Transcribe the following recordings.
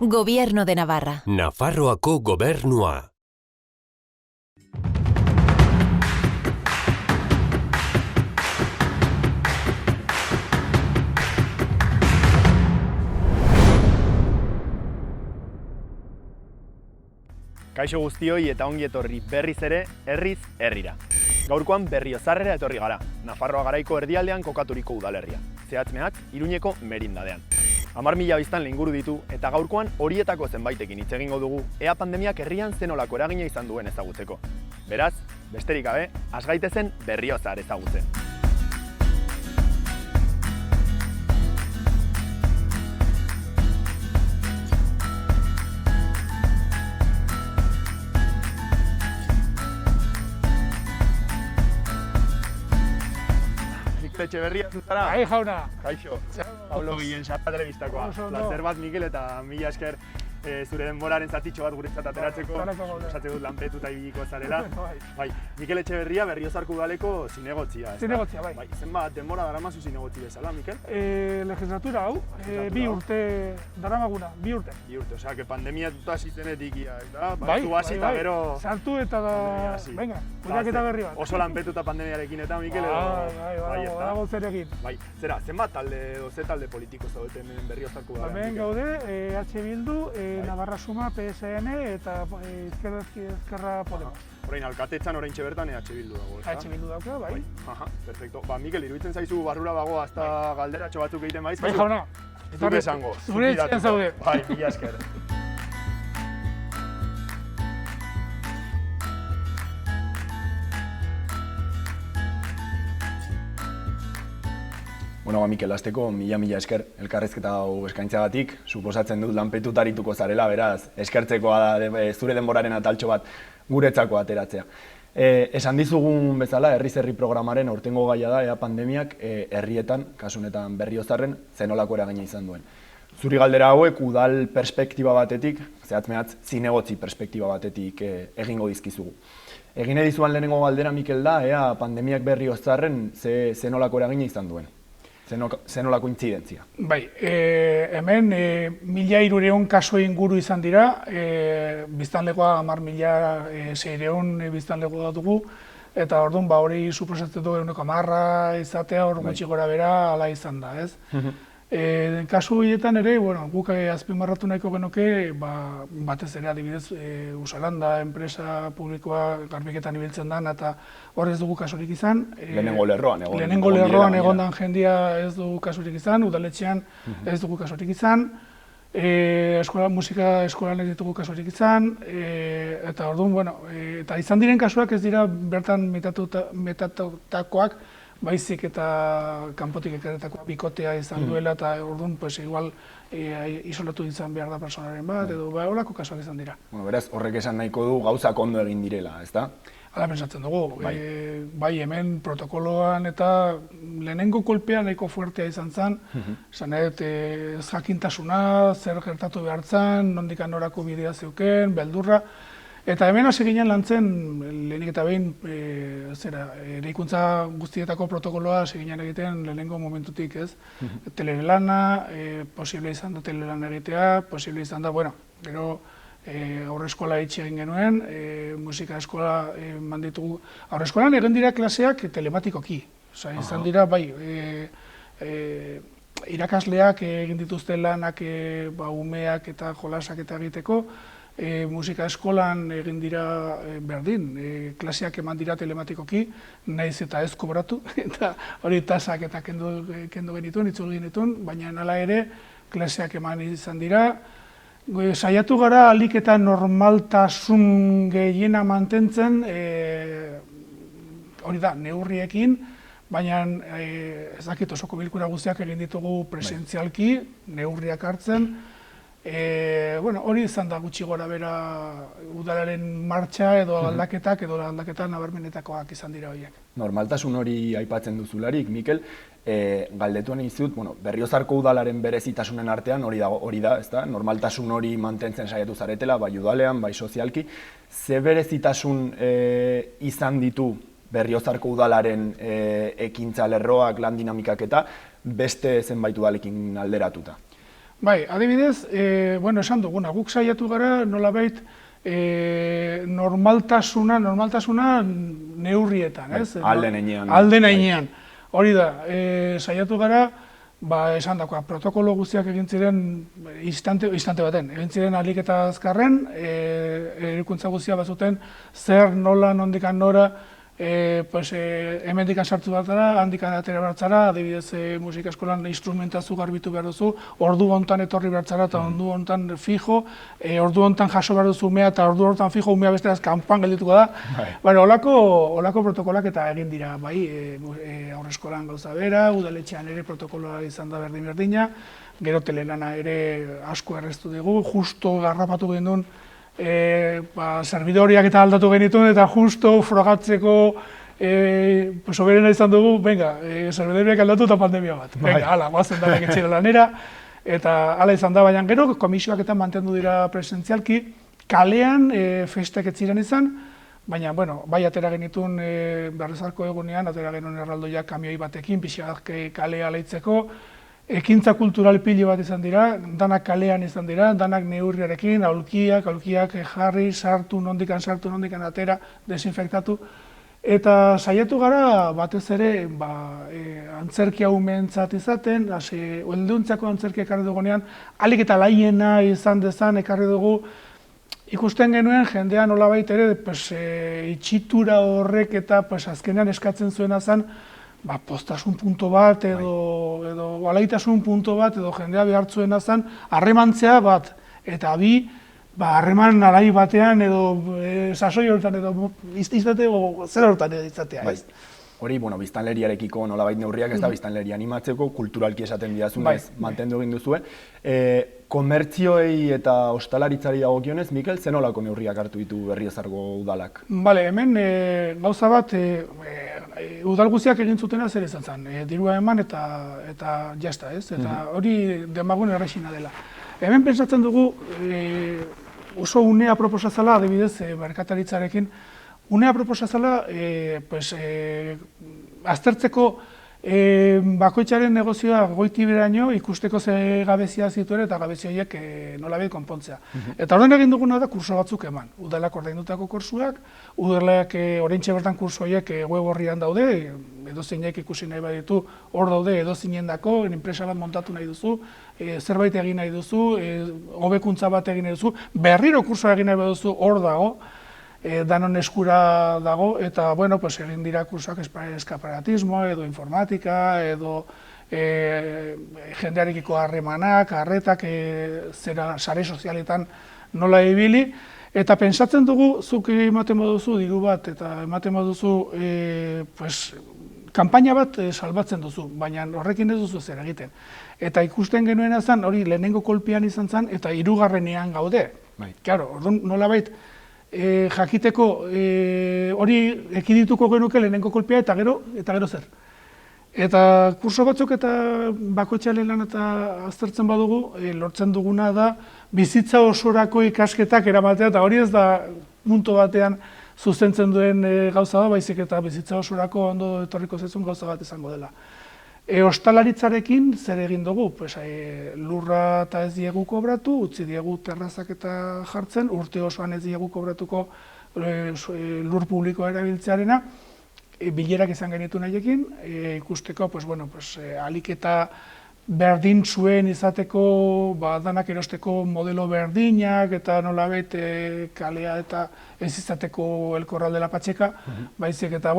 Gobierno de Navarra. Nafarroako gobernua. Kaixo guztioi eta ongi etorri berriz ere, herriz herrira. Gaurkoan Berriozarrera etorri gara, Nafarroa garaiko erdialdean kokaturiko udalerria. Zehatz-mehatz, Iruñeko merindadean. 10.000 biztanle inguru ditu eta gaurkoan horietako zenbaitekin hitz egingo dugu ea pandemiak herrian zen nolako eragina izan duen ezagutzeko. Beraz, besterik gabe, has gaitezen Berriozar ezagutzen. Etxeberria zutara? Bai, jauna. Kaixo. Pablo Guillen, Sapa Telebistakoa. Plazer bat, Mikel, eta mila esker zure denboraren zatitxo bat guretzat ateratzeko. Osatze dut lanpetuta ibiliko zarela. Bai, Mikel Etxeberria, Berriozarko udaleko zinegotzia. Zinegotzia, bai. Zenbat denbora daramazu zinegotzi bezala, Mikel? Legislatura hau, 2 urte daramaguna, 2 urte. 2 urte, osea, que pandemia tuta zitenetik, da? Bai, eta gero... Sartu eta da... Venga, kudeaketa berri bat. Oso lanpetuta pandemiarekin eta, Mikel, edo... Bai, dago zerekin. Bai, zera, zenbat talde edo ze talde politiko zaudeten Berriozarko udalean? Hemen gaude, H Bildu, Navarra Suma, PSN eta Ezkerra Podemos. Orain, alkatetzan oraintxe bertan H Bildu dago, ezta? H Bildu dauka, bai. Aha, perfecto. Ba, Mikel, iruditzen zaizu barrura bago hasta galderatxo batzuk egiten baiz? Bai, jauna. Zuk esango. Zure etxean zaude. Bai, mila esker. Bueno, Mikel, hasteko mila esker elkarrizketa hau eskaintzeagatik, suposatzen dut lanpetuta arituko zarela, beraz, eskertzekoa da zure denboraren ataltxo bat guretzako ateratzea. Esan dizugun bezala, herriz herri programaren aurtengo gaia da, ea pandemiak herrietan, kasu honetan Berriozarren, zenolako eragina izan duen. Zuri galdera hauek udal perspektiba batetik, zehatz-mehatz zinegotzi perspektiba batetik egingo dizkizugu. Egin edizuan lehenengo galdera, Mikel, da, ea pandemiak Berriozarren zenolako eragina izan duen. Zenolako intzidentzia? Bai, hemen 1.300 kasu inguru izan dira, biztanlekoa 10.600 biztanlekoa dugu, eta orduan hori suposatzen du 10% izatea, hor gutxi gora bera ala izan da, ez? Kasu horietan ere, guk azpimarratu nahiko genuke, batez ere adibidez Usalanda, enpresa publikoa garbiketan ibiltzen den, eta hor ez dugu kasurik izan. Lehenengo lerroan egon den jendia ez dugu kasurik izan, udaletxean ez dugu kasurik izan, musika eskolan ez ditugu kasurik izan, eta orduan, eta izan diren kasuak ez dira bertan metatutakoak, baizik eta kanpotik ekarretakoa bikotea izan duela, eta orduan, igual, isolatu izan behar da personaren bat, edo horako kasuak izan dira. Beraz, horrek esan nahiko du gauzak ondo egin direla, ezta? Hala pensatzen dugu, bai hemen protokoloan eta lehenengo kolpea nahiko fuertea izan zen, zanet ez jakintasuna, zer gertatu behar zen, nondik norako bidea zeuken, beldurra, eta hemen hasi ginen lantzen, lehenik eta behin, eraikuntza guztietako protokoloa hasi ginen egiten lehenengo momentutik, ez? Telelana, posible izan da telelana egitea, posible izan da, gero aurreskola itxi egin genuen, musika eskola manditugu. Aurreskolan egin dira klaseak telematikoki, izan dira, bai, irakasleak egin dituzte lanak umeak eta jolasak eta egiteko, musika eskolan egin dira berdin, klaseak eman dira telematikoki, nahiz eta ez kobratu, eta hori tasak eta kendu genituen, itzul genituen, baina hala ere klaseak eman izan dira. Saiatu gara alik eta normaltasun gehiena mantentzen, hori da, neurriekin, baina ez dakit osoko bilkura guztiak egin ditugu presentzialki, neurriak hartzen, Hori izan da gutxi gora bera udalaren martxa edo aldaketak edo aldaketa nabarmenetakoak izan dira horiek. Normaltasun hori aipatzen duzularik, Mikel, galdetu nahi dizut, Berriozarko udalaren berezitasunen artean hori da, ezta? Normaltasun hori mantentzen saiatu zaretela, bai udalean, bai sozialki. Ze berezitasun izan ditu Berriozarko udalaren ekintza lerroak, lan dinamikak eta beste zenbait udalekin alderatuta? Bai, adibidez, esan duguna, guk saiatu gara nolabait normaltasuna neurrietan, ez? Alden heinean. Alden heinean. Hori da, saiatu gara, esan dakoa, protokolo guztiak egin ziren instante baten, egin ziren ahalik eta azkarren, erikuntza guztia bazuten zer, nola, nondikan nora, hemendikan sartu batara, handikan atera bertzara, adibidez musika eskolan instrumentazio garbitu behar duzu, ordu hontan etorri bertzara eta ordu hontan fijo, ordu hontan jaso behar duzu umea eta ordu hontan fijo umea besteraz kanpoan geldituko da. Olako protokolak eta egin dira, bai, haurreskolan gauza bera, udaletxean ere protokoloa izan da berdina, gero telelana ere asko erreztu dugu, justo garrapatu genuen servidoriak eta aldatu genituen eta justo frogatzeko soberena izan dugu, servidoriak aldatu eta pandemia bat. Hala, guazen da etxera lanera, eta hala izan da, baina gero komisioak eta mantendu dira presentzialki, kalean festek ez ziren izan, baina, bai atera genituen berrezarko egunean, atera genuen erraldoiak kamioi batekin, pixak kalea leitzeko, ekintza kultural pilo bat izan dira, danak kalean izan dira, danak neurriarekin, aulkiak jarri, sartu, nondikan atera, desinfektatu. Eta saiatu gara, batez ere, antzerkia umentzat izaten, helduntzako antzerkia ekarri dugunean, ahalik eta laiena izan dezan ekarri dugu, ikusten genuen jendean nolabait ere, itxitura horrek eta azkenean eskatzen zuena zen, postasun punto bat edo alaitasun punto bat edo jendea behartzuena zen harremantzea bat eta harreman alai batean edo sasoi horretan edo izate zer horretan izatea, ez? Hori, biztanleriarekiko nolabait neurriak ez da biztanleria animatzeko, kulturalki esaten bidazunez mantendu egin duzue. Komertzioei eta ostalaritzari dagokionez, Mikel, zen nolako neurriak hartu ditu Berriozarko udalak? Hemen gauza bat, udal guztiak egin zutena zer izan zen, dirua eman eta jazta, ez? Eta hori demagun errexina dela. Hemen pentsatzen dugu oso unea proposazala, adibidez, merkataritzarekin, unea proposazala aztertzeko bakoitzaren negozioa goiti beraino ikusteko ze gabezia zituen eta gabezia horiek nolabait konpontzea. Eta horren egin duguna da kurso batzuk eman. Udalak ordaindutako kursuak, udalak oraintxe bertan kurso horiek web orrian daude, edozeinek ikusi nahi baditu hor daude edozeinendako, enpresa bat montatu nahi duzu, zerbait egin nahi duzu, hobekuntza bat egin nahi duzu, berriro kursoa egin nahi baduzu hor dago, danon eskura dago, eta egin dira kursoak eskaparatismoa, edo informatika, edo jendearekiko harremanak, harretak, sare sozialetan nola ibili, eta pentsatzen dugu, zuk ematen baduzu diru bat, eta ematen baduzu kanpaina bat salbatzen duzu, baina horrekin ez duzu zer egiten. Eta ikusten genuena zen, hori lehenengo kolpean izan zen, eta hirugarrenean gaude. Claro, nolabait, jakiteko hori ekidituko genuke lehenengo kolpea eta gero zer. Eta kurso batzuk eta bakoitzaren lan eta aztertzen badugu, lortzen duguna da bizitza osorako ikasketak eramatea, eta hori ez da punto batean zuzentzen duen gauza da, baizik eta bizitza osorako ondo etorriko zaizun gauza bat izango dela. Ostalaritzarekin zer egin dugu, lurra eta ez diegu kobratu, utzi diegu terrazak eta jartzen, urte osoan ez diegu kobratuko lur publikoa erabiltzearena, bilerak izan genitu nahiekin, ikusteko, ahalik eta berdin zuen izateko, danak erosteko modelo berdinak, eta nolabait kalea eta ez izateko elkorraldela patxeka, baizik eta,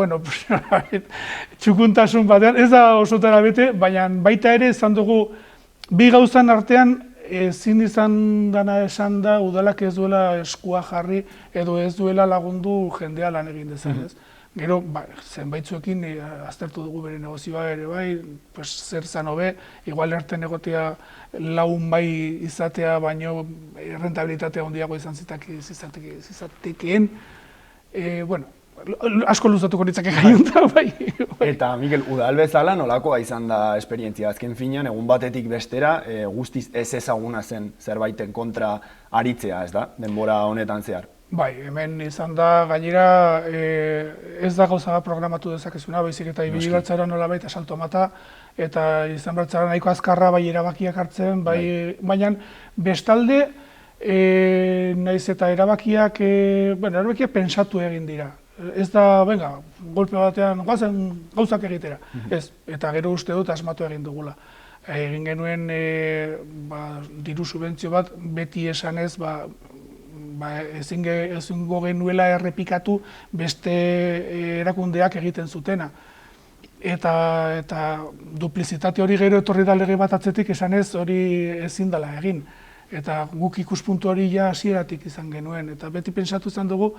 txukuntasun batean, ez da osotara bete, baina baita ere izan dugu, bi gauzan artean, ezin izan dana esan da, udalak ez duela eskua jarri, edo ez duela lagundu jendea lan egin dezan, ez? Gero, zenbaitzuekin aztertu dugu bere negozioa ere bai, zer zan hobe, igual erten egotea laun bai izatea, baino rentabilitatea handiago izan zizatekeen. Asko luzatuko nitzake gaiunta, bai. Eta, Mikel, udal bezala nolakoa izan da esperientzia? Azken finean, egun batetik bestera, guztiz ez ezaguna zen zerbaiten kontra aritzea, ez da, denbora honetan zehar? Bai, hemen izan da, gainera ez da gauza programatu dezakezuna, baizik eta ibili bertzara nolabait asalto mata, eta izan bertzara nahiko azkarra bai erabakiak hartzen, baina bestalde, naiz eta erabakiak pentsatu egin dira. Ez da, golpe batean, gauzak egitera. Ez, eta gero uste dut asmatu egin dugula. Egin genuen diru subentzio bat, beti esanez, ezingo genuela errepikatu beste erakundeak egiten zutena. Eta duplizitate hori gero etorri da lege bat atzetik esanez hori ezin dela egin. Eta guk ikuspuntu hori ja hasieratik izan genuen. Eta beti pentsatu izan dugu,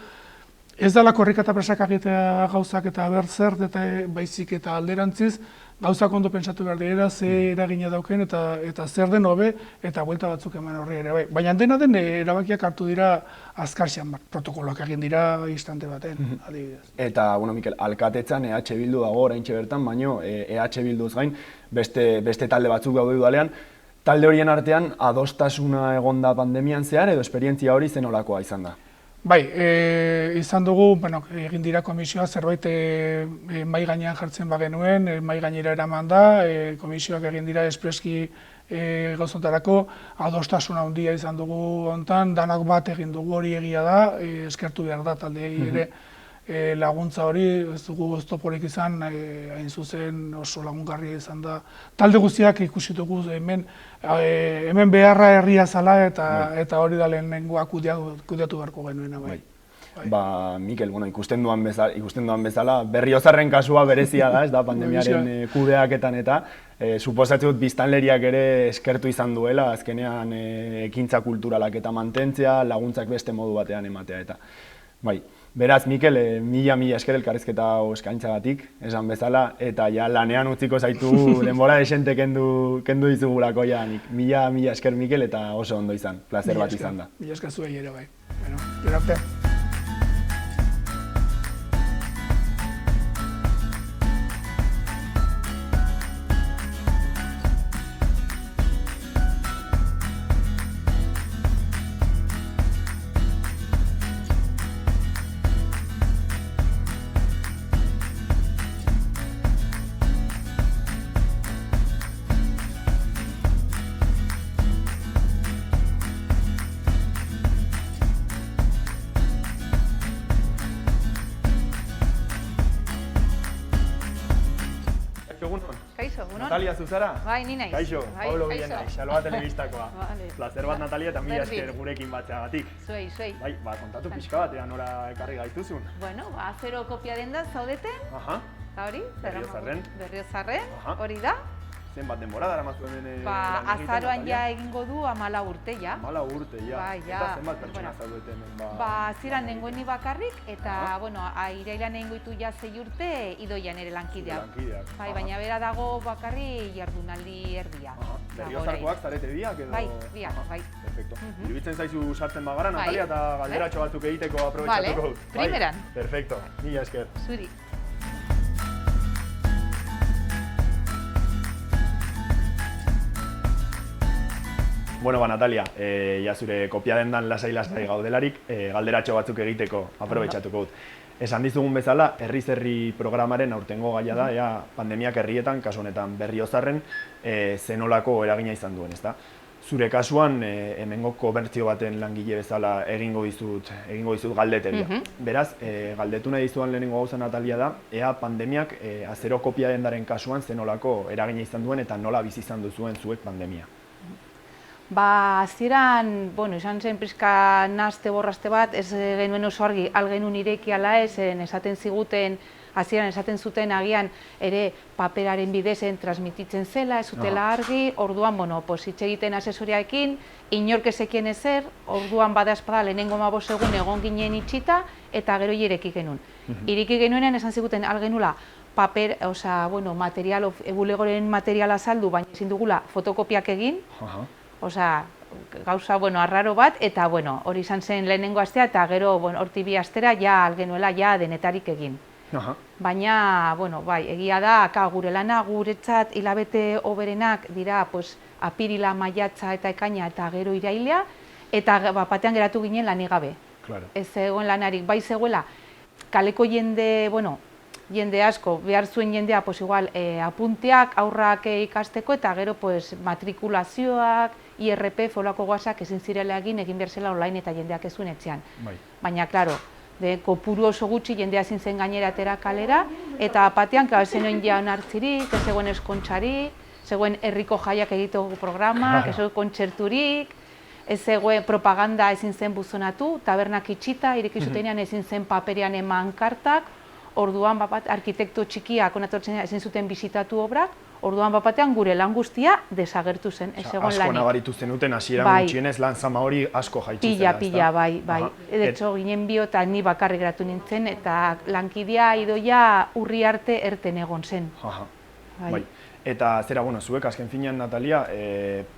ez dela korrika eta presak egitea gauzak eta berzert eta baizik eta alderantziz, gauzak ondo pentsatu behar dira, ze eragina dauken eta zer den hobe eta buelta batzuk eman horri ere bai. Baina dena den erabakiak hartu dira azkarxean, protokoloak egin dira instante baten, adibidez. Eta, Mikel, alkatetzan EH Bildu dago oraintxe bertan, baino EH Bilduz gain beste talde batzuk daude udalean. Talde horien artean adostasuna egonda pandemian zehar edo esperientzia hori zen olakoa izan da? Bai, izan dugu, egin dira komisioa zerbait mahai gainean jartzen bagenuen, mahai gainera eraman da, komisioak egin dira espreski gauzontarako, adostasuna handia izan dugu hontan, danak bat egin dugu hori egia da, eskertu behar da taldeei ere laguntza hori, ez dugu oztoporik izan, hain zuzen oso lagungarria izan da. Talde guztiak ikusi dugu hemen beharra herria zala eta hori da lehenengoa kudeatu beharko genuena. Mikel, ikusten duan bezala, Berriozarren kasua berezia da, ez da, pandemiaren kudeaketan eta suposatzen dut biztanleriak ere eskertu izan duela, azkenean ekintza kulturalak eta mantentzea, laguntzak beste modu batean ematea eta. Beraz, Mikel, mila esker elkarrizketa hau eskaintzagatik, esan bezala, eta ja lanean utziko zaitu denbora desente kendu dizugulako ja. Mila esker, Mikel, eta oso ondo izan, placer bat izan da. Mila esker zuei ere bai. Gero arte. Natalia, zuzara? Bai, ni naiz. Kaixo, Pablo Guillén naiz, Xaloa telebistakoa. Placer bat, Natalia, eta mila esker gurekin batzeagatik. Zuei. Bai, kontatu pixka bat, nora ekarri gaituzun. Bueno, zero kopia dendan zaudeten. Eta hori? Berriozarren, hori da. Zenbat denbora daramazu hemen? Azaroan ja egingo du 14 urte, ja. 14 urte, ja. Eta zenbat pertsona zaudete hemen? Ziran nengoen ni bakarrik, eta, irailan egingo ditu ja 6 urte, idoian ere lankideak. Baina bera dago bakarri jardunaldi erdia. Berriozarkoak zarete biak edo? Bai, biak, bai. Perfecto. Iruditzen zaizu sartzen bagara, Natalia, eta galderatxo batzuk egiteko aprobetxatuko dut. Primeran. Perfecto, mila esker. Zuri. Bueno, Natalia, zure kopia dendan lasai gaudelarik, galderatxo batzuk egiteko aprobetxatuko dut. Esan dizugun bezala, herriz herri programaren aurtengo gaia da, pandemiak herrietan, kasu honetan Berriozarren, zenolako eragina izan duen, ezta? Zure kasuan, hemengo komertzio baten langile bezala egingo dizut galdeteria. Beraz, galdetu nahi dizudan lehenengo gauza, Natalia, da, ea pandemiak azero kopia dendaren kasuan zenolako eragina izan duen eta nola bizi izan duzuen zuek pandemia. Hasieran, izan zen pixka naste borraste bat, ez genuen oso argi algenun ireki ala ez, esaten ziguten, hasieran esaten zuten agian ere paperaren bidezen transmititzen zela, ez zutela argi, orduan, hitz egiten asesoriaekin, inork ezekien ezer, orduan bada espada lehenengo 15 egun egon ginen itxita, eta gero ireki genuen. Ireki genuenean esan ziguten algenula, paper, material, bulegoren materiala saldu, baina ezin dugula fotokopiak egin, gauza, arraro bat, eta hori izan zen lehenengo astea, eta gero horti bi astera ja algenuela ja denetarik egin. Baina, egia da, gure lana, guretzat hilabete hoberenak dira apirila, maiatza eta ekaina eta gero irailea, eta batean geratu ginen lanik gabe. Ez zegoen lanarik, bai zegoela, kaleko jende, jende asko, behar zuen jendea, pues igual, apunteak, aurrak ikasteko, eta gero, pues, matrikulazioak, IRP, folako guazak, ezin zirela egin behar zela online eta jendeak ez zuen etxean. Baina, klaro, kopuru oso gutxi jendea ezin zen gainera atera kalera, eta batean, ez zenuen jaun hartzirik, ez zegoen eskontxarik, zegoen herriko jaiak egiteko programak, ez zegoen kontzerturik, ez zegoen propaganda ezin zen buzonatu, tabernak itxita, ireki zutenean ezin zen paperean eman kartak, orduan arkitekto txikiak onatortzen ezin zuten bizitatu obrak, orduan batean gure lan guztia desagertu zen, ez zegoen lanik. Asko nabaritu zenuten hasieran gutxienez lan zama hori asko jaitsi zela. Pila, bai. De hecho, ginen bio eta ni bakarrik geratu nintzen, eta lankidea idoia urri arte erten egon zen. Bai. Eta zera, zuek azken finean, Natalia,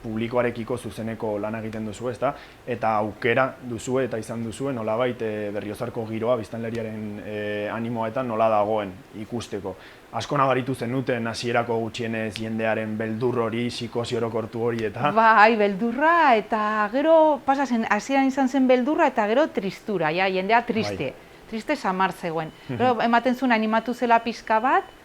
publikoarekiko zuzeneko lan egiten duzu, ezta? Eta aukera duzue eta izan duzue nolabait Berriozarko giroa, biztanleriaren animoetan nola dagoen ikusteko. Asko nabaritu zenuten hasierako gutxienez jendearen beldur hori, psikosi orokortu hori eta... Bai, beldurra eta gero pasazen, hasieran izan zen beldurra eta gero tristura, jendea triste. Triste samar zegoen. Gero ematen zuen animatu zela pixka bat,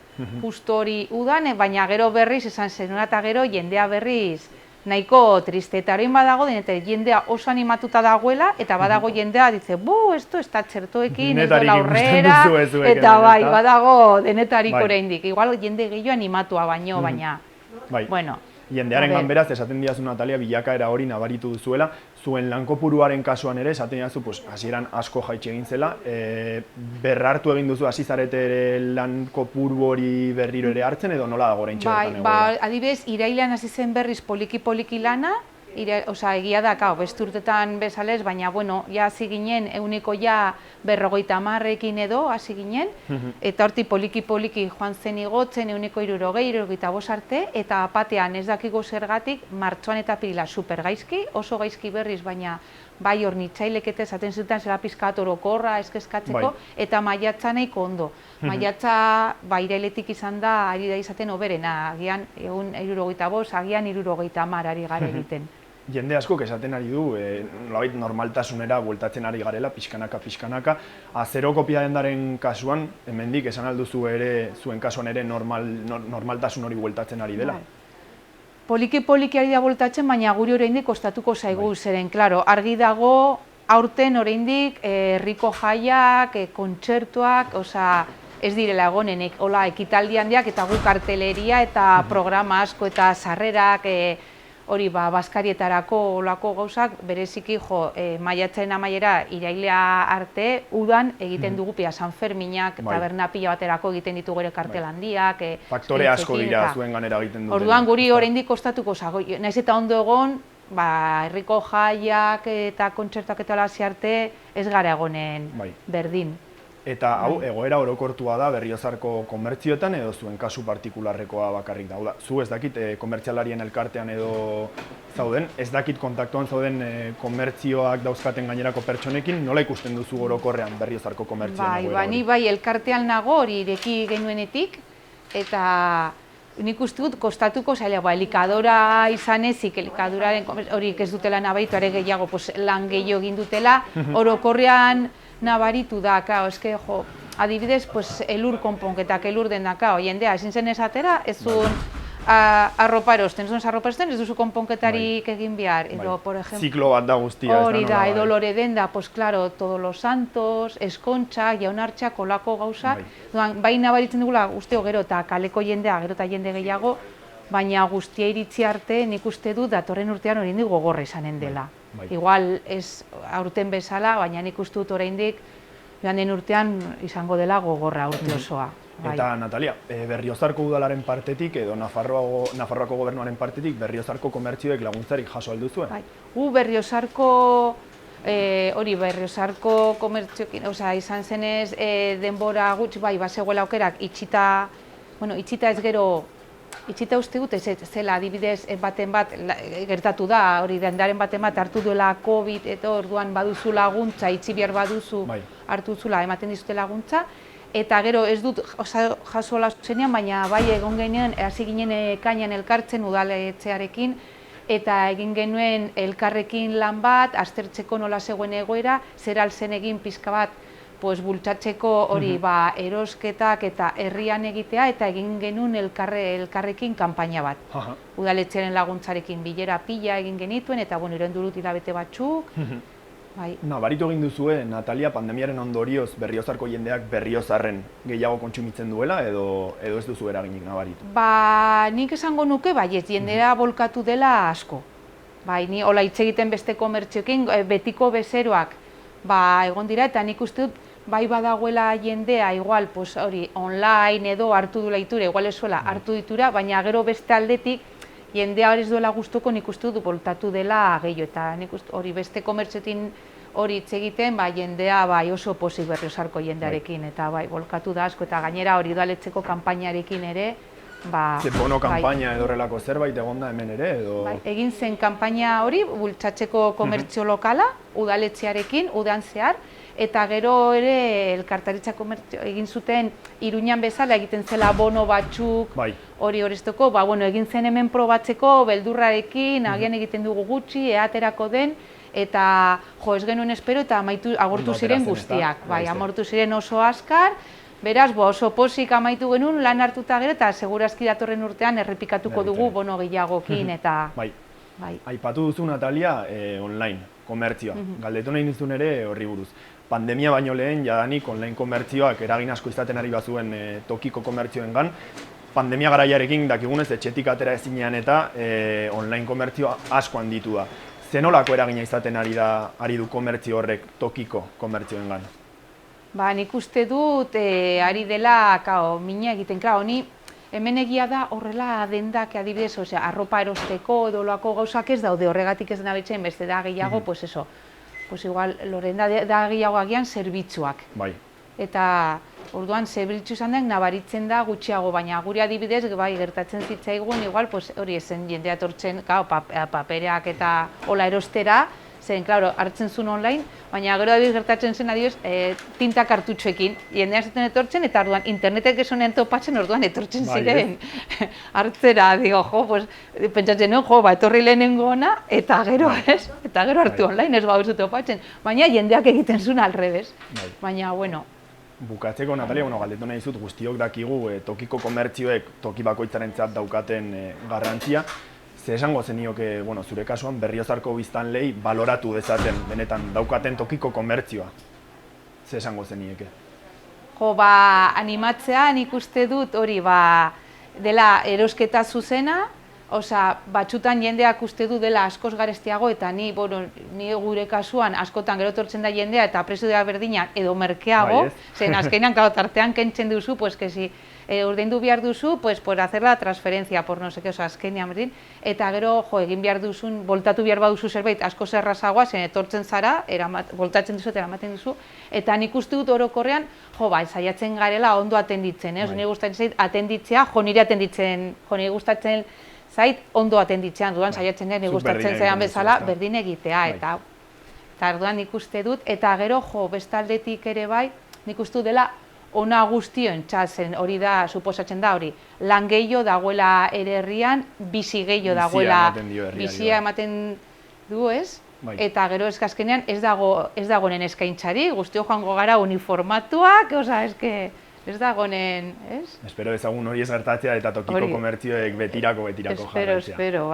justo hori udan, baina gero berriz esan zen, eta gero jendea berriz nahiko triste. Eta horrein badago, jendea oso animatuta dagoela, eta badago jendea, dice, esto ez da txertoekin, ez dola aurrera, eta bai, badago denetarik oraindik. Igual jende gehiago animatua baino, baina, bueno. Jendearen ganberaz, esaten diazu, Natalia, bilakaera hori nabaritu duzuela, zuen lankopuruaren kasuan ere, esaten diazu, hasieran asko jaitsi egin zela, berrartu egin duzu hasi zarete ere lankopuru hori berriro ere hartzen, edo nola dago oraintxe bertan egoera? Bai, adibidez, irailean hasi zen berriz poliki-poliki lana, egia da, beste urtetan bezalez, baina, ja hasi ginen, euneko ja 50 edo hasi ginen, eta horti poliki-poliki joan zen igotzen, euneko 60, 65 arte, eta batean ez dakiko zergatik, martxoan eta apirila super gaizki, oso gaizki berriz, baina bai hornitzailekete esaten zuten zela pizkat orokorra eskeskatzeko, eta maiatza nahiko ondo. Maiatza, irailetik izan da, ari da izaten oberena, agian egun 65, agian 70 ari gara egiten. Jende askok esaten ari du, nolabait normaltasunera bueltatzen ari garela, pixkanaka. Azeroko dendaren kasuan, hemendik esan alduzu ere, zuen kasuan ere normaltasun hori bueltatzen ari dela. Poliki-poliki ari da bueltatzen, baina guri oraindik kostatuko zaigu zeren, klaro, argi dago, aurten oraindik herriko jaiak, kontzertuak, ez direla egonenek, hola, ekitaldi handiak eta gu karteleria eta programa asko eta sarrerak, hori bazkarietarako olako gauzak, bereziki maiatzaren amaiera irailea arte, udan egiten dugu San Ferminak, taberna pila baterako egiten ditu gure kartel handiak. Faktore asko dira zuen ganera egiten duten. Orduan guri oraindik kostatuko zago, naiz eta ondo egon, herriko jaiak eta kontzertuak eta hasi arte ez gara egonen berdin. Eta hau, egoera orokortua da Berriozarko komertzioetan edo zuen kasu partikularrekoa bakarrik da. Zu ez dakit komertzialarien elkartean edo zauden, ez dakit kontaktuan zauden komertzioak dauzkaten gainerako pertsonekin, nola ikusten duzu orokorrean Berriozarko komertzioen egoera hori? Bai, elkartean nago hori ireki genuenetik, eta nik uste dut kostatuko zaila, elikadora izan ezik, elikaduraren hori ez dutela nabaitu, are gehiago lan gehiago egin dutela, orokorrean nabaritu da, adibidez, elur konponketak, elur den da, jendea, ezin zen esatera, ez zuen arropa erosten, ez duzu konponketarik egin behar. Ziklo bat da guztia. Hori da, edo lore den da, Todos los Santos, eskontza, jaunartxak, olako gauzak, bai nabaritzen dugula, usteo gero eta kaleko jendea, gero eta jende gehiago, baina guztia iritzi arte nik uste du datorren urtean oraindik gogorra izanen dela. Igual ez aurten bezala, baina nik uste dut oraindik joan den urtean izango dela gogorra urte osoa. Eta Natalia, Berriozarko udalaren partetik edo Nafarroako gobernuaren partetik Berriozarko komertzioek laguntzarik jaso alduzuen? Gu Berriozarko komertzioekin, izan zenez denbora gutxi, bazegoela aukerak itxita ez gero, itxita uste dut, zela adibidez baten bat gertatu da, hori dendaren baten bat hartu duela COVID, eta orduan baduzu laguntza, itxi behar baduzu hartu zula, ematen dizute laguntza, eta gero ez dut jaso zenean, baina bai egon genean, hasi ginen ekainean elkartzen udaletxearekin, eta egin genuen elkarrekin lan bat, aztertzeko nola zegoen egoera, zer alzen egin pixka bat bultzatzeko hori erosketak eta herrian egitea eta egin genuen elkarrekin kanpaina bat. Udaletxearen laguntzarekin bilera pila egin genituen eta iraun dut hilabete batzuk. Nabaritu egin duzue, Natalia, pandemiaren ondorioz Berriozarko jendeak Berriozarren gehiago kontsumitzen duela edo ez duzu eraginik nabaritu? Nik esango nuke, ez jendera bolkatu dela asko. Ni hola hitz egiten beste komertzioekin, betiko bezeroak egon dira eta nik uste dut badagoela jendea igual hori online edo hartu duela itura, igual ez zuela hartu ditura, baina gero beste aldetik jendea hori ez duela gustuko nik uste dut boltatu dela gehiago eta nik uste hori beste komertzioetin hori hitz egiten jendea oso pozik Berriozarko jendearekin eta bolkatu da asko eta gainera hori udaletxeko kanpainarekin ere bono kanpaina edo horrelako zerbait egonda hemen ere edo? Egin zen kanpaina hori bultzatzeko komertzio lokala udaletxearekin, udan zehar eta gero ere elkartaritza komertzio egin zuten Iruñan bezala egiten zela bono batzuk hori horrezteko, egin zen hemen probatzeko beldurrarekin, agian egiten dugu gutxi, eaterako den eta ez genuen espero eta agortu ziren guztiak, amortu ziren oso azkar. Beraz, oso pozik amaitu genuen lan hartuta gero eta segurazki datorren urtean errepikatuko dugu bono gehiagokin eta... Aipatu duzu, Natalia, online, komertzioa. Galdetu nahi duzun ere horri buruz. Pandemia baino lehen, jadanik online komertzioak eragin asko izaten ari bazuen tokiko komertzioengan. Pandemia garaiarekin dakigunez etxetik atera ezinean eta online komertzioa asko handitu da. Zenolako eragina izaten ari du komertzio horrek tokiko komertzioengan? Nik uste dut ari dela mina egiten, honi hemen egia da horrela dendak adibidez, arropa erosteko edo loako gauzak ez daude horregatik ez nabitzen beste da gehiago, igual loren da gehiago agian zerbitzuak. Eta orduan zerbitzu izan den nabaritzen da gutxiago, baina guri adibidez gertatzen zitzaigun igual hori ezen jendea etortzen papereak eta hola erostera, zen, hartzen zuen online, baina gero adibidez gertatzen zen adibidez tinta kartutxoekin. Jendea zuten etortzen eta orduan internetek esonean topatzen orduan etortzen ziren hartzera, pentsatzen nuen, etorri lehenengo ona eta gero ez, eta gero hartu online ez bauzu topatzen. Baina jendeak egiten zuen alrebez, baina bueno. Bukatzeko, Natalia, galdetu nahi dizut guztiok dakigu tokiko komertzioek toki bakoitzarentzat daukaten garrantzia. Ze esango zenioke, zure kasuan, Berriozarko biztanleei baloratu dezaten benetan daukaten tokiko komertzioa? Ze esango zenieke? Animatzea nik uste dut hori dela erosketa zuzena, batzutan jendeak uste du dela askoz garestiago eta ni gure kasuan askotan gero etortzen da jendea eta prezio dela berdinak edo merkeago, zen azkenean tartean kentzen duzu, ordaindu behar duzu, por hacer la transferencia, por no sé qué, azkenean berdin, eta gero egin behar duzun, voltatu behar baduzu zerbait asko zerrazagoa, zen etortzen zara, voltatzen duzu eta eramaten duzu, eta nik uste dut orokorrean, saiatzen garela ondo atenditzen, nire gustatzen zait atenditzea, nire atenditzen, nire gustatzen zait ondo atenditzean, dudan saiatzen nire gustatzen zaian bezala, berdin egitea, eta orduan nik uste dut, eta gero bestaldetik ere nik uste dut dela ona guztion txatzen hori da, suposatzen da hori, lan gehiago dagoela ere herrian, bizi gehiago dagoela, bizia ematen du ez, eta gero azkenean ez dagoen eskaintzari, guztio joango gara uniformatuak, ez dagoen, ez? Espero ezagun hori ez gertatzea eta tokiko komertzioek betirako jarraitzea. Espero,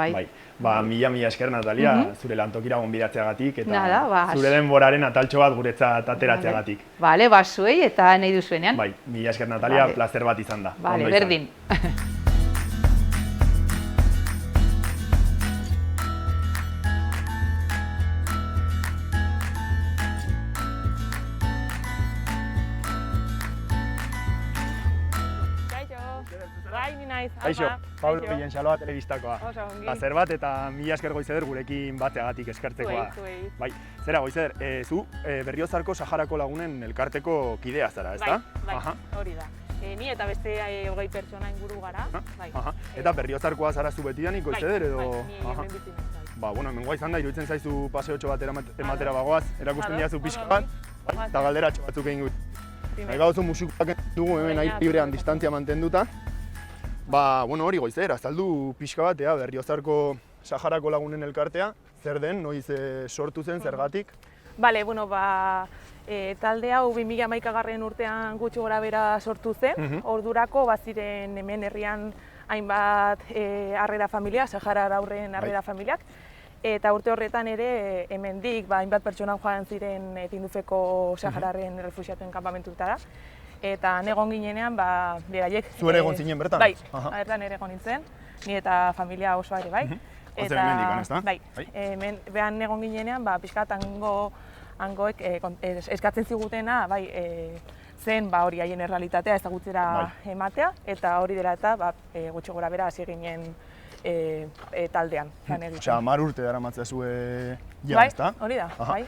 Mila esker, Natalia, zure lantokira gonbidatzeagatik eta zure denboraren ataltxo bat guretzat ateratzeagatik. Zuei eta nahi duzuenean. Mila esker, Natalia, plazer bat izan da. Berdin. Kaixo, Pablo Pillen Xaloa telebistakoa. Plazer bat eta mila esker Goizeder gurekin batzeagatik eskertzekoa. Zera Goizeder, zu Berriozarko Saharako Lagunen elkarteko kidea zara, ezta? Hori da. Ni eta beste 20 pertsona inguru gara. Eta Berriozarkoa zara zu betidanik Goizeder edo? Ni hemen bizi naiz. Hemengoa izan da, iruditzen zaizu paseotxo bat ematera bagoaz, erakusten diazu pixka bat, eta galderatxo batzuk egin gut. Nahi gauzu musikoak dugu hemen aire librean distantzia mantenduta. Hori Goizer, azaldu pixka bat, Berriozarko Saharako Lagunen elkartea, zer den, noiz sortu zen, zergatik? Bale, bueno, talde hau 2011 urtean gutxi gora bera sortu zen. Ordurako baziren hemen herrian hainbat harrera familia, Sahara aurren harrera familiak. Eta urte horretan ere hemendik hainbat pertsona joan ziren Tindufeko Sahararen refuxiatuen kanpamentuetara. Eta egon ginenean, beraiek... Zu ere egon zinen bertan? Bai, bertan ere egon nintzen, ni eta familia osoa ere bai. Eta hemendik, ez da? Bai, behan egon ginenean, pixkat hangoek eskatzen zigutena, zen hori haien errealitatea ezagutzera ematea, eta hori dela eta gutxi gora bera hasi ginen taldean. Osea, 10 urte daramatzea zue ja, ezta? Hori da, bai.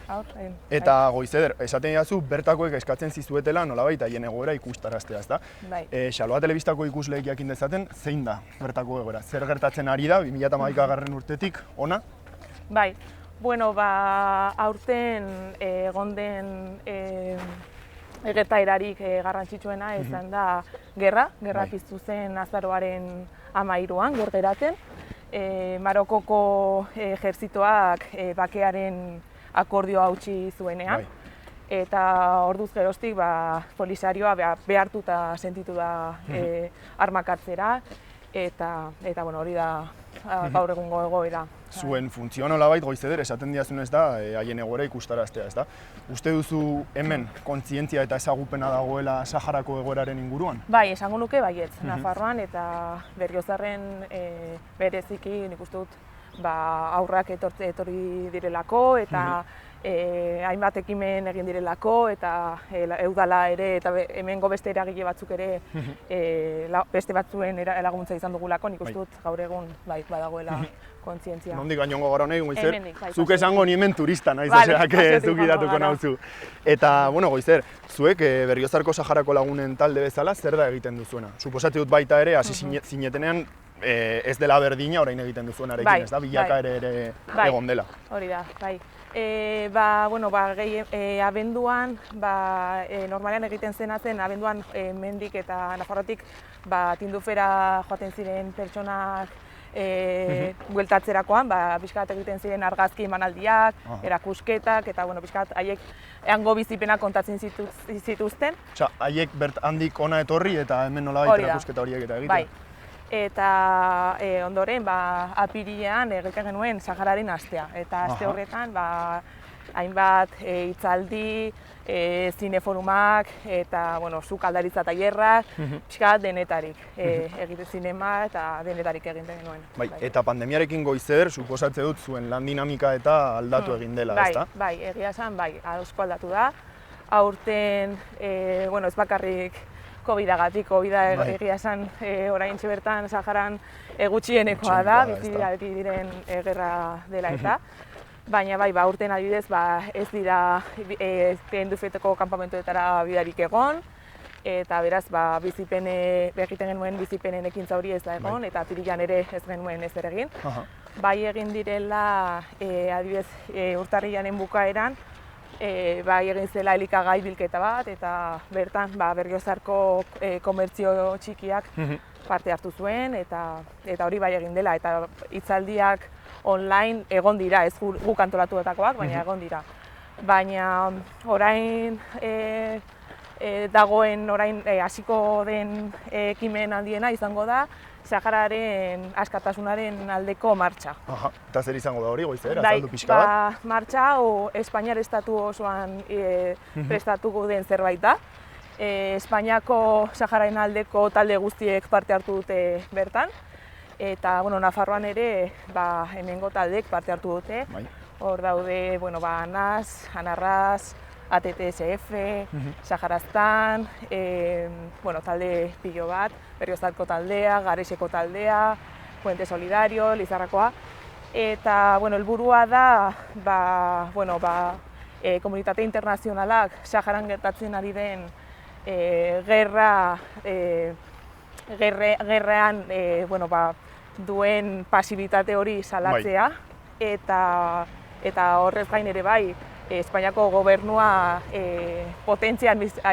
Eta Goizeder, esaten didazu bertakoek eskatzen zizuetela nolabait haien egoera ikustaraztea, ezta? Bai. Xaloa telebistako ikusleek jakin dezaten, zein da bertako egoera? Zer gertatzen ari da 2011 urtetik ona? Bai. Bueno, aurten egon den gertaerarik garrantzitsuena izan da gerra piztu zen azaroaren 13an gergeraten. Marokoko ejerzitoak bakearen akordioa hautsi zuenean. Eta orduz geroztik Polisarioa behartuta sentitu da armak hartzera. Eta hori da gaur egungo egoera. Zuen funtzio nolabait Goizeder esaten didazunez da haien egoera ikustaraztea, ezta? Uste duzu hemen kontzientzia eta ezagupena dagoela Saharako egoeraren inguruan? Bai, esango nuke baietz. Nafarroan eta Berriozarren bereziki nik uste dut aurrak etorri direlako eta hainbat ekimen egin direlako eta eudala ere eta hemengo beste eragile batzuk ere beste batzuen laguntza izan dugulako, nik uste dut gaur egun badagoela kontzientzia. Nondik gainongo gara honek, Goizer? Zuk esango ni hemen turista naiz, oseak zuk idatuko nauzu. Eta, bueno, Goizer, zuek Berriozarko Saharako lagunen talde bezala zer da egiten duzuena? Suposatu dut baita ere, hasi zinetenean ez dela berdina orain egiten duzuenarekin, ez da? Bilaka ere egon dela. Hori da, bai. Abenduan, normalean egiten zenatzen, abenduan mendik eta Nafarrotik Tindufera joaten ziren pertsonak bueltatzerakoan, pixkat egiten ziren argazki emanaldiak, erakusketak, eta pixkat haiek hango bizipenak kontatzen zituzten. Osea, haiek handik ona etorri eta hemen nolabait erakusketa horiek eta egiten? Bai. Eta ondoren, apirilean egiten genuen Sahararen astea. Eta aste horretan, hainbat hitzaldi, zineforumak eta sukaldaritza tailerrak, pixkat denetarik egiten zinema eta denetarik egiten genuen. Bai, eta pandemiarekin Goizer, suposatze dut zuen lan dinamika eta aldatu egin dela, ezta? Bai, egia esan, asko aldatu da. Aurten, ez bakarrik COVID-agatik, COVID-a egia esan oraintxe bertan Saharan gutxienekoa da, beti diren gerra dela eta. Baina aurten adibidez ez dira Tindufeko kanpamentuetara bidarik egon, eta beraz egiten genuen bizipenen ekintza hori ez da egon, eta apirilean ere ez genuen ezer egin. Bai egin direla adibidez urtarrilaren bukaeran, egin zela elikagai bilketa bat, eta bertan Berriozarko komertzio txikiak parte hartu zuen, eta hori bai egin dela, eta hitzaldiak online egon dira, ez guk antolatuetakoak, baina egon dira. Baina orain hasiko den ekimen handiena izango da Sahararen askatasunaren aldeko martxa. Eta zer izango da hori, Goizer, azaldu pixka bat? Martxa hau Espainiar estatu osoan prestatuko den zerbait da. Espainiako Sahararen aldeko talde guztiek parte hartu dute bertan. Eta Nafarroan ere hemengo taldeek parte hartu dute. Hor daude ANAS, ANARRAS, ATTSF, Saharaztan, talde pilo bat, Berriozarko taldea, Gareseko taldea, Puente Solidario, Lizarrakoa. Eta helburua da komunitate internazionalak Saharan gertatzen ari den gerrean duen pasibitate hori salatzea, eta horrez gain ere bai, Espainiako gobernua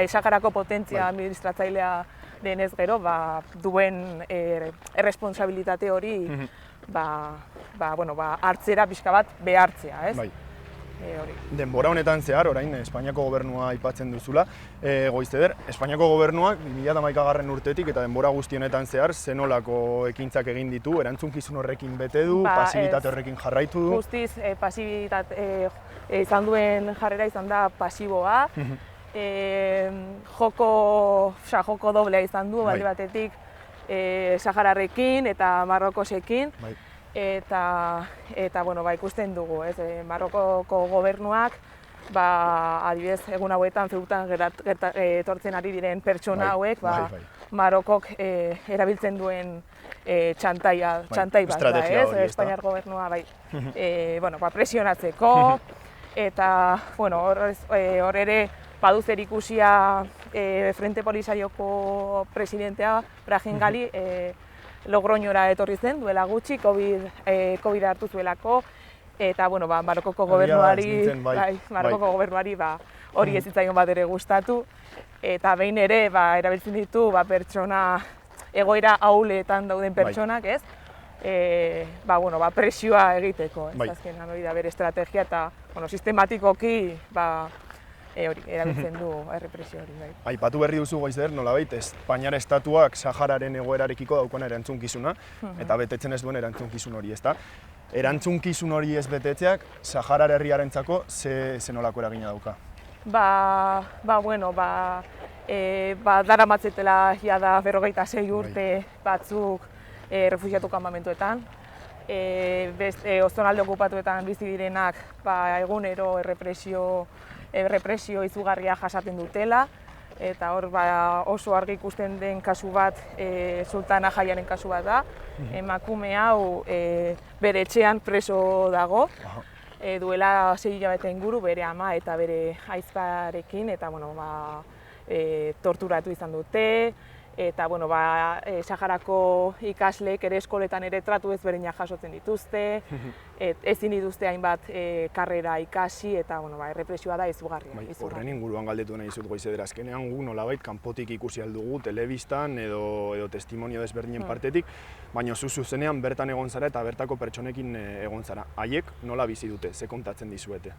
Saharako potentzia administratzailea denez gero, duen erresponsabilitate hori hartzera pixka bat behartzea, ez? hori. Denbora honetan zehar, orain Espainiako gobernua aipatzen duzula, Goizeder, Espainiako gobernuak 2011 urtetik eta denbora guzti honetan zehar zenolako ekintzak egin ditu, erantzukizun horrekin bete du, pasibitate horrekin jarraitu du? Guztiz, pasibitate izan duen jarrera izan da pasiboa, joko doblea izan du, alde batetik Sahararrekin eta Marrokosekin, eta bueno, ikusten dugu, Marrokoko gobernuak, adibidez, egun hauetan feutan etortzen ari diren pertsona hauek, Marokok erabiltzen duen txantai bat da, Espainiar gobernua presionatzeko, eta hor ere badu zer ikusia Frente Polisarioko presidentea, Brahim Gali, Logroñora etorri zen, duela gutxi, COVID hartu zuelako, eta Marokoko gobernuari hori ez zitzaion bat ere gustatu, eta behin ere erabiltzen ditu pertsona egoera ahuletan dauden pertsonak, ez? Presioa egiteko, ez azkenan hori da bere estrategia, eta sistematikoki erabiltzen du errepresio hori. Aipatu berri duzu Goizeder, nolabait, Espainiar estatuak Sahararen egoerarekiko daukana erantzunkizuna, eta betetzen ez duen erantzunkizun hori, ezta? Erantzunkizun hori ez betetzeak Saharar herriarentzako ze nolako eragina dauka? Daramatzetela jada 56 urte batzuk refugiatu kanpamentuetan. Oztonalde okupatuetan bizi direnak egunero errepresio izugarria jasaten dutela, eta hor oso argi ikusten den kasu bat Sultana Jaiaren kasu bat da. Emakume hau bere etxean preso dago, duela 6 hilabete inguru bere ama eta bere ahizparekin, eta torturatu izan dute, eta Saharako ikasleek ere eskoletan ere tratu ezberdinak jasotzen dituzte, ezin dituzte hainbat karrera ikasi, eta errepresioa da izugarria. Horren inguruan galdetu nahi dizut Goizeder, azkenean gu nolabait kanpotik ikusi aldugu telebistan edo testimonio desberdinen partetik, baina zuzenean bertan egon zara eta bertako pertsonekin egon zara. Haiek nola bizi dute, ze kontatzen dizuete?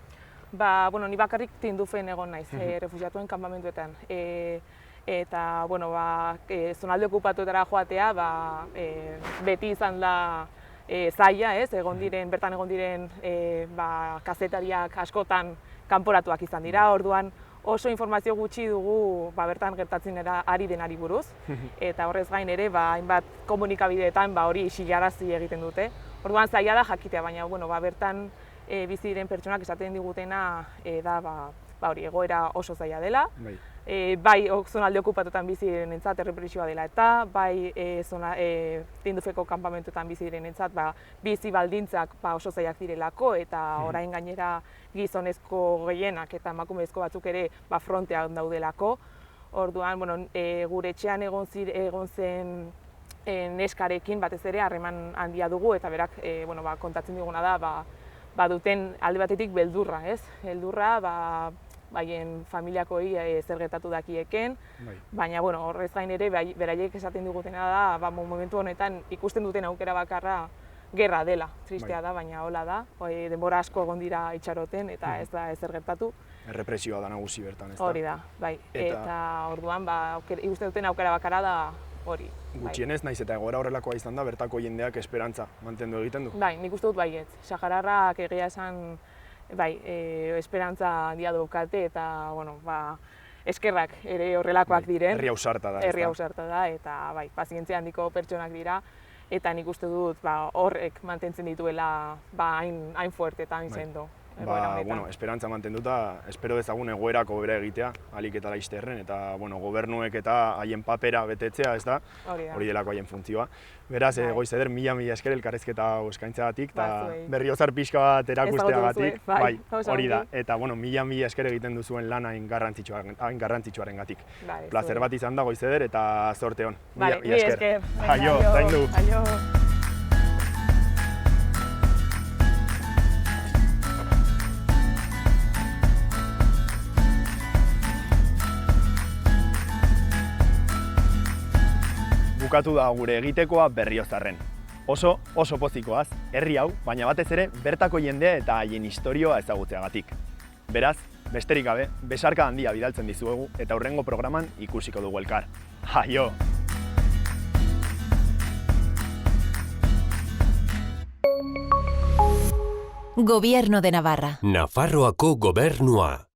Ni bakarrik Tindufen egon naiz, refugiatuen kanpamentuetan. Eta, zonalde okupatuetara joatea, beti izan da zaila, bertan egon diren kazetariak askotan kanporatuak izan dira, orduan oso informazio gutxi dugu bertan gertatzen ari denari buruz, eta horrez gain ere, hainbat komunikabideetan hori isilarazi egiten dute. Orduan zaila da jakitea, baina bertan bizi diren pertsonak esaten digutena da hori egoera oso zaila dela, bai zonalde okupatuetan bizi direnentzat errepresioa dela eta bai Tindufeko kanpamentuetan bizi direnentzat bizi baldintzak oso zailak direlako, eta orain gainera gizonezko gehienak eta emakumezko batzuk ere frontean daudelako. Orduan gure etxean egon zen neskarekin batez ere harreman handia dugu, eta berak kontatzen diguna da duten alde batetik beldurra, ez? Beldurra baien familiakoi zer gertatu dakieken, baina horrez gain ere beraiek esaten digutena da momentu honetan ikusten duten aukera bakarra gerra dela, tristea da, baina hola da, denbora asko egon dira itxaroten eta ez da ezer gertatu. Errepresioa da nagusi bertan, ez da? Hori da, bai, eta orduan ikusten duten aukera bakarra da hori. Gutxienez, naiz eta egoera horrelakoa izan da, bertako jendeak esperantza mantendu egiten du? Bai, nik uste dut baietz. Sahararrak egia esan esperantza handia daukate, eta eskerrak ere horrelakoak diren. Herri ausarta da. Herri ausarta da, eta pazientzia handiko pertsonak dira, eta nik uste dut horrek mantentzen dituela hain fuerte eta hain sendo. Esperantza mantenduta, espero dezagun egoerako bera egitea, ahalik eta laizterren, eta gobernuek eta haien papera betetzea, ez da? Hori delako haien funtzioa. Beraz, Goizeder, mila esker elkarrizketa eskaintzeagatik, eta berriozar pixka bat erakusteagatik. Hori da, eta mila esker egiten duzuen lan hain garrantzitsuarengatik. Plazer bat izan da, Goizeder, eta zorte hon. Mila esker. Aio, zaindu. Bukatu da gure egitekoa Berriozarren. Oso pozikoaz, herri hau, baina batez ere bertako jendea eta haien istorioa ezagutzeagatik. Beraz, besterik gabe, besarka handia bidaltzen dizuegu eta hurrengo programan ikusiko dugu elkar. Aio! Gobierno de Navarra. Nafarroako gobernua.